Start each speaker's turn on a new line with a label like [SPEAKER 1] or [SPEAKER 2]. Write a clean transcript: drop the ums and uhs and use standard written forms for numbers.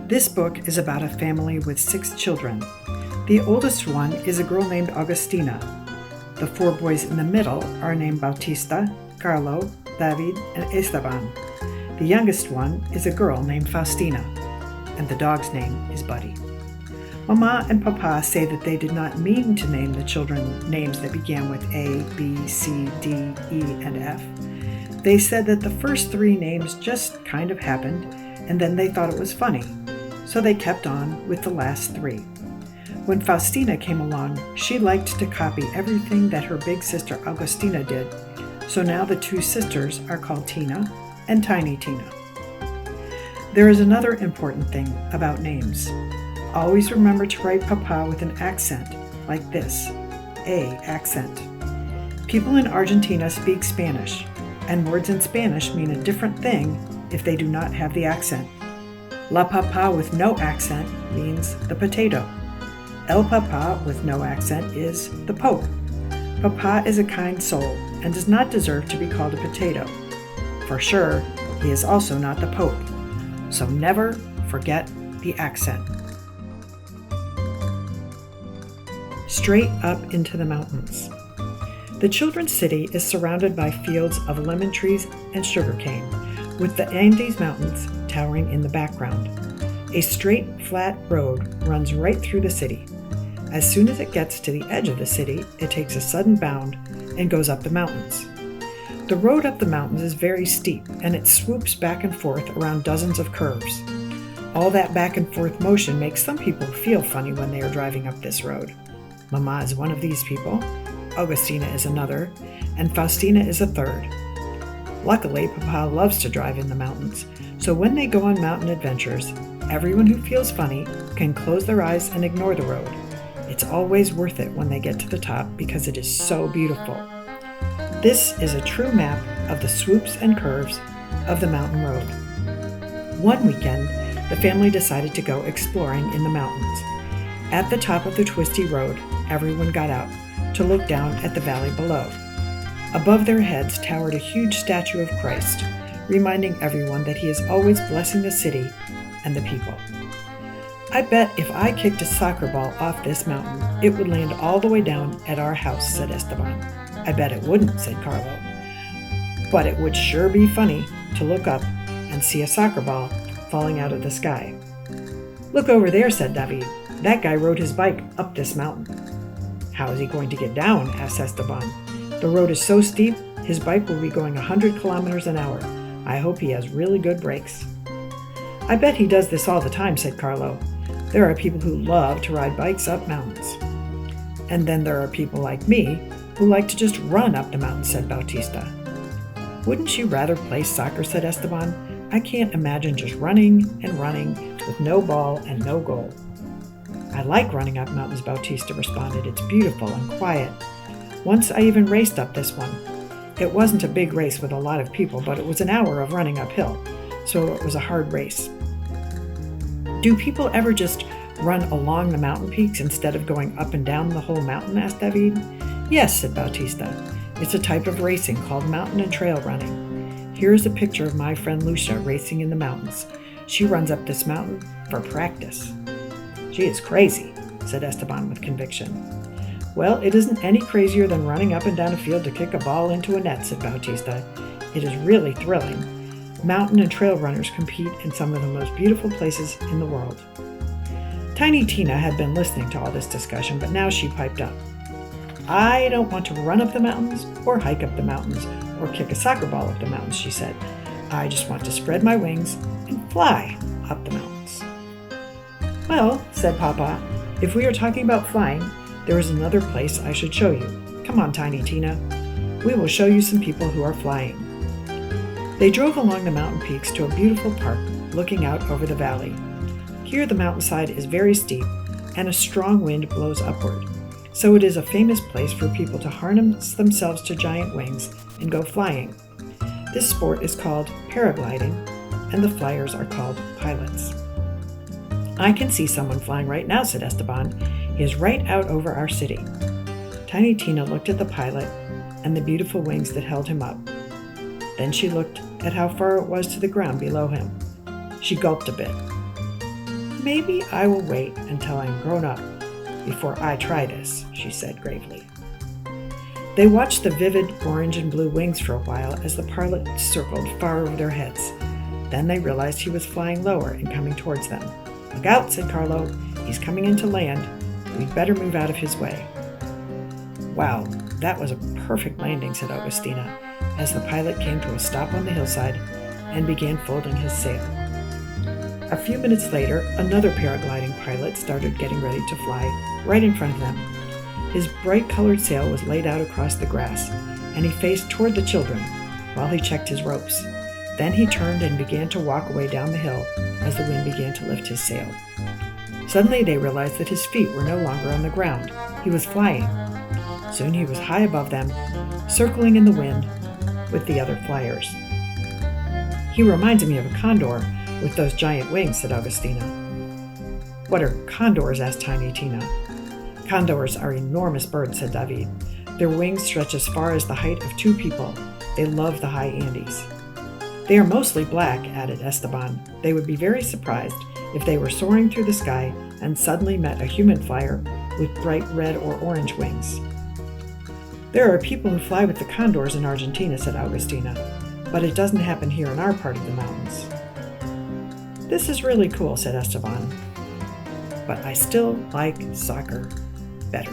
[SPEAKER 1] This book is about a family with 6 children. The oldest one is a girl named Agustina. The 4 boys in the middle are named Bautista, Carlo, David, and Esteban. The youngest one is a girl named Faustina, and the dog's name is Buddy. Mama and Papa say that they did not mean to name the children names that began with A, B, C, D, E, and F. They said that the first 3 names just kind of happened, and then they thought it was funny, so they kept on with the last 3. When Faustina came along, she liked to copy everything that her big sister Augustina did, so now the 2 sisters are called Tina and Tiny Tina. There is another important thing about names. Always remember to write Papa with an accent, like this, A accent. People in Argentina speak Spanish, and words in Spanish mean a different thing if they do not have the accent. La Papa with no accent means the potato. El Papa with no accent is the Pope. Papa is a kind soul and does not deserve to be called a potato. For sure, he is also not the Pope. So never forget the accent. Straight up into the mountains. The children's city is surrounded by fields of lemon trees and sugarcane, with the Andes Mountains towering in the background. A straight, flat road runs right through the city. As soon as it gets to the edge of the city, it takes a sudden bound and goes up the mountains. The road up the mountains is very steep, and it swoops back and forth around dozens of curves. All that back and forth motion makes some people feel funny when they are driving up this road. Mama is one of these people, Augustina is another, and Faustina is a third. Luckily, Papa loves to drive in the mountains, so when they go on mountain adventures, everyone who feels funny can close their eyes and ignore the road. It's always worth it when they get to the top because it is so beautiful. This is a true map of the swoops and curves of the mountain road. One weekend, the family decided to go exploring in the mountains. At the top of the twisty road, everyone got out to look down at the valley below. Above their heads towered a huge statue of Christ, reminding everyone that he is always blessing the city and the people. I bet if I kicked a soccer ball off this mountain, it would land all the way down at our house, said Esteban. I bet it wouldn't, said Carlo. But it would sure be funny to look up and see a soccer ball falling out of the sky. Look over there, said David. That guy rode his bike up this mountain. How is he going to get down? Asked Esteban. The road is so steep, his bike will be going 100 kilometers an hour. I hope he has really good brakes. I bet he does this all the time, said Carlo. There are people who love to ride bikes up mountains. And then there are people like me who like to just run up the mountain, said Bautista. Wouldn't you rather play soccer, said Esteban. I can't imagine just running and running with no ball and no goal. I like running up mountains, Bautista responded. It's beautiful and quiet. Once I even raced up this one. It wasn't a big race with a lot of people, but it was an hour of running uphill, so it was a hard race. Do people ever just run along the mountain peaks instead of going up and down the whole mountain? Asked David. Yes, said Bautista. It's a type of racing called mountain and trail running. Here is a picture of my friend Lucia racing in the mountains. She runs up this mountain for practice. She is crazy, said Esteban with conviction. Well, it isn't any crazier than running up and down a field to kick a ball into a net, said Bautista. It is really thrilling. Mountain and trail runners compete in some of the most beautiful places in the world. Tiny Tina had been listening to all this discussion, but now she piped up. I don't want to run up the mountains or hike up the mountains or kick a soccer ball up the mountains, she said. I just want to spread my wings and fly up the mountains. Well, said Papa, if we are talking about flying, there is another place I should show you. Come on, Tiny Tina. We will show you some people who are flying. They drove along the mountain peaks to a beautiful park looking out over the valley. Here the mountainside is very steep and a strong wind blows upward, so it is a famous place for people to harness themselves to giant wings and go flying. This sport is called paragliding, and the flyers are called pilots. I can see someone flying right now, said Esteban. He is right out over our city. Tiny Tina looked at the pilot and the beautiful wings that held him up. Then she looked at how far it was to the ground below him. She gulped a bit. Maybe I will wait until I'm grown up before I try this, she said gravely. They watched the vivid orange and blue wings for a while as the pilot circled far over their heads. Then they realized he was flying lower and coming towards them. "Look out," said Carlo. "He's coming into land. We'd better move out of his way." "Wow, that was a perfect landing," said Augustina, as the pilot came to a stop on the hillside and began folding his sail. A few minutes later, another paragliding pilot started getting ready to fly right in front of them. His bright-colored sail was laid out across the grass, and he faced toward the children while he checked his ropes. Then he turned and began to walk away down the hill as the wind began to lift his sail. Suddenly they realized that his feet were no longer on the ground. He was flying. Soon he was high above them, circling in the wind with the other flyers. "He reminds me of a condor with those giant wings," said Augustina. "What are condors?" asked Tiny Tina. "Condors are enormous birds," said David. "Their wings stretch as far as the height of 2 people. They love the high Andes." "They are mostly black," added Esteban. "They would be very surprised if they were soaring through the sky and suddenly met a human flyer with bright red or orange wings." "There are people who fly with the condors in Argentina," said Augustina, "but it doesn't happen here in our part of the mountains." "This is really cool," said Esteban, "but I still like soccer better."